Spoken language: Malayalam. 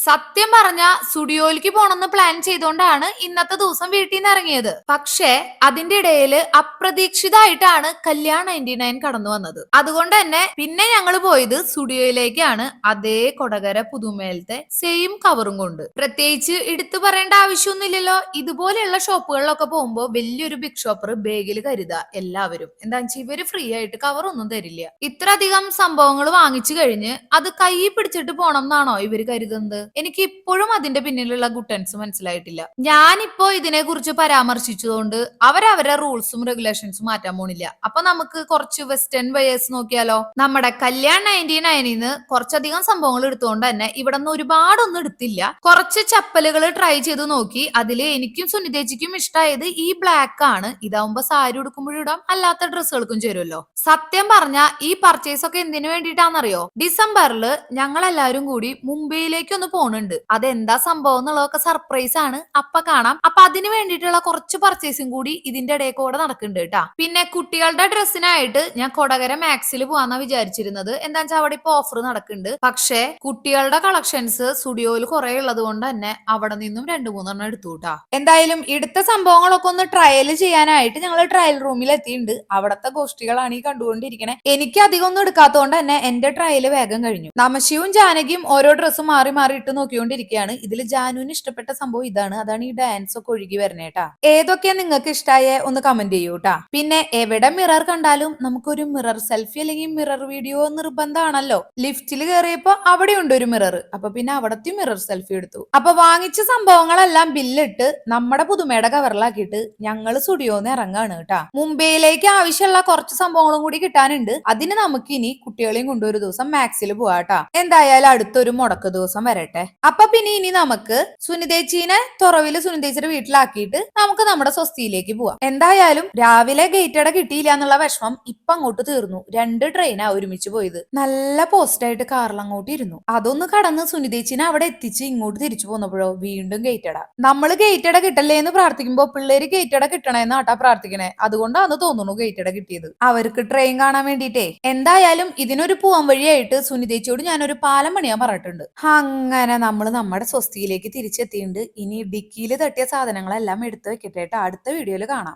സത്യം പറഞ്ഞ സ്റ്റുഡിയോയിലേക്ക് പോണെന്ന് പ്ലാൻ ചെയ്തുകൊണ്ടാണ് ഇന്നത്തെ ദിവസം വീട്ടിൽ നിന്ന് ഇറങ്ങിയത്. പക്ഷേ അതിന്റെ ഇടയിൽ അപ്രതീക്ഷിതമായിട്ടാണ് കല്യാൺ 99 കടന്നു വന്നത്. അതുകൊണ്ട് തന്നെ പിന്നെ ഞങ്ങൾ പോയത് സ്റ്റുഡിയോയിലേക്കാണ്. അതേ കൊടകര പുതുമേലത്തെ സെയിം കവറും കൊണ്ട്. പ്രത്യേകിച്ച് എടുത്തു പറയേണ്ട ആവശ്യമൊന്നുമില്ലല്ലോ. ഇതുപോലെയുള്ള ഷോപ്പുകളിലൊക്കെ പോകുമ്പോൾ വലിയൊരു ബിഗ് ഷോപ്പർ ബേഗിൽ കരുതാ എല്ലാവരും. എന്താ വെച്ചാൽ ഇവര് ഫ്രീ ആയിട്ട് കവർ ഒന്നും തരില്ല. ഇത്ര അധികം സംഭവങ്ങൾ വാങ്ങിച്ചു കഴിഞ്ഞ് അത് കൈ പിടിച്ചിട്ട് പോണം എന്നാണോ ഇവര് കരുതുന്നത്? എനിക്ക് ഇപ്പോഴും അതിന്റെ പിന്നിലുള്ള ഗുട്ടൻസ് മനസ്സിലായിട്ടില്ല. ഞാനിപ്പോ ഇതിനെ കുറിച്ച് പരാമർശിച്ചതുകൊണ്ട് അവരവരുടെ റൂൾസും റെഗുലേഷൻസും മാറ്റാൻ പോണില്ല. അപ്പൊ നമുക്ക് കുറച്ച് വെസ്റ്റേൺ വെയേഴ്സ് നോക്കിയാലോ? നമ്മുടെ കല്യാൺ 99 കുറച്ചധികം സംഭവങ്ങൾ എടുത്തുകൊണ്ട് തന്നെ ഇവിടെ നിന്ന് ഒരുപാടൊന്നും എടുത്തില്ല. കുറച്ച് ചപ്പലുകൾ ട്രൈ ചെയ്ത് നോക്കി. അതില് എനിക്കും സുനിതേച്ചിക്കും ഇഷ്ടമായത് ഈ ബ്ലാക്ക് ആണ്. ഇതാവുമ്പോ സാരി ഉടുക്കുമ്പോഴും ഇടാം, അല്ലാത്ത ഡ്രസ്സുകൾക്കും ചേരുമല്ലോ. സത്യം പറഞ്ഞ ഈ പർച്ചേസ് ഒക്കെ എന്തിനു വേണ്ടിയിട്ടാണെന്നറിയോ? ഡിസംബറിൽ ഞങ്ങൾ എല്ലാവരും കൂടി മുംബൈയിലേക്ക് ഒന്ന് പോണുണ്ട്. അതെന്താ സംഭവം എന്നുള്ളതൊക്കെ സർപ്രൈസ് ആണ്. അപ്പൊ കാണാം. അപ്പൊ അതിന് വേണ്ടിയിട്ടുള്ള കുറച്ച് പർച്ചേസും കൂടി ഇതിന്റെ ഇടയിൽ കൂടെ നടക്കുന്നുണ്ട് കേട്ടാ. പിന്നെ കുട്ടികളുടെ ഡ്രസ്സിനായിട്ട് ഞാൻ കൊടകര മാക്സിൽ പോവാന്നാ വിചാരിച്ചിരുന്നത്. എന്താ വെച്ചാൽ അവിടെ ഇപ്പൊ ഓഫർ നടക്കുന്നുണ്ട്. പക്ഷേ കുട്ടികളുടെ കളക്ഷൻസ് സ്റ്റുഡിയോയിൽ കുറെ ഉള്ളത് കൊണ്ട് തന്നെ അവിടെ നിന്നും 2-3 എടുത്തു കേട്ടാ. എന്തായാലും എടുത്ത സംഭവങ്ങളൊക്കെ ഒന്ന് ട്രയൽ ചെയ്യാനായിട്ട് ഞങ്ങൾ ട്രയൽ റൂമിൽ എത്തിയിട്ടുണ്ട്. അവിടത്തെ ഗോഷ്ടികളാണ് ഈ കണ്ടുകൊണ്ടിരിക്കണേ. എനിക്ക് അധികം ഒന്നും എടുക്കാത്തതുകൊണ്ട് തന്നെ എന്റെ ട്രയൽ വേഗം കഴിഞ്ഞു. നമശിവും ജാനകിയും ഓരോ ഡ്രസ്സ് മാറി മാറി ഇട്ട് നോക്കിക്കൊണ്ടിരിക്കുകയാണ്. ഇതിൽ ജാനുവിന് ഇഷ്ടപ്പെട്ട സംഭവം ഇതാണ്. അതാണ് ഈ ഡാൻസ് ഒക്കെ ഒഴുകി വരണേട്ടാ. ഏതൊക്കെയാ നിങ്ങൾക്ക് ഇഷ്ടായ ഒന്ന് കമന്റ് ചെയ്യൂട്ടാ. പിന്നെ എവിടെ മിറർ കണ്ടാലും നമുക്കൊരു മിറർ സെൽഫി അല്ലെങ്കിൽ മിറർ വീഡിയോ നിർബന്ധമാണല്ലോ. ലിഫ്റ്റിൽ കയറിയപ്പോ അവിടെ ഉണ്ട് ഒരു മിറർ. അപ്പൊ പിന്നെ അവിടത്തെ മിറർ സെൽഫി എടുത്തു. അപ്പൊ വാങ്ങിച്ച സംഭവങ്ങളെല്ലാം ബില്ലിട്ട് നമ്മുടെ പുതുമയുടെ കവറിലാക്കിയിട്ട് ഞങ്ങൾ സ്റ്റുഡിയോന്ന് ഇറങ്ങാണ് കേട്ടാ. മുംബൈയിലേക്ക് ആവശ്യമുള്ള കുറച്ച് സംഭവങ്ങളും കൂടി കിട്ടാനുണ്ട്. അതിന് നമുക്ക് ഇനി കുട്ടികളെയും കൊണ്ട് ഒരു ദിവസം മാക്സിൽ പോവാട്ടാ. എന്തായാലും അടുത്തൊരു മുടക്ക് ദിവസം വരട്ടെ. അപ്പൊ പിന്നെ ഇനി നമുക്ക് സുനിതേച്ചീനെ തുറവില് സുനിതേച്ചിയുടെ വീട്ടിലാക്കിയിട്ട് നമുക്ക് നമ്മുടെ സ്വസ്തിയിലേക്ക് പോവാം. എന്തായാലും രാവിലെ ഗേറ്റട കിട്ടിയില്ല എന്നുള്ള വിഷമം ഇപ്പൊ അങ്ങോട്ട് തീർന്നു. 2 ട്രെയിനാ ഒരുമിച്ച് പോയത്. നല്ല പോസ്റ്റായിട്ട് കാറിൽ അങ്ങോട്ട് ഇരുന്നു. അതൊന്ന് കടന്ന് സുനിതേച്ചിനെ അവിടെ എത്തിച്ച് ഇങ്ങോട്ട് തിരിച്ചു പോന്നപ്പോഴോ വീണ്ടും ഗേറ്റട. നമ്മള് ഗേറ്റട കിട്ടല്ലേ എന്ന് പ്രാർത്ഥിക്കുമ്പോ പിള്ളേര് ഗേറ്റട കിട്ടണേന്ന് ആട്ടാ പ്രാർത്ഥിക്കണേ. അതുകൊണ്ടാണ് തോന്നുന്നു ഗേറ്റട കിട്ടിയത്. അവർക്ക് ട്രെയിൻ കാണാൻ വേണ്ടിട്ടേ. എന്തായാലും ഇതിനൊരു പോവാൻ വഴിയായിട്ട് സുനിതേച്ചിയോട് ഞാനൊരു പാലം പണിയാൻ പറഞ്ഞിട്ടുണ്ട്. അങ്ങനെ നമ്മൾ നമ്മുടെ സ്വസ്തിയിലേക്ക് തിരിച്ചെത്തിയിട്ടുണ്ട്. ഇനി ഡിക്കിയിൽ തട്ടിയ സാധനങ്ങളെല്ലാം എടുത്തു വെക്കട്ടെ. അടുത്ത വീഡിയോയിൽ കാണാം.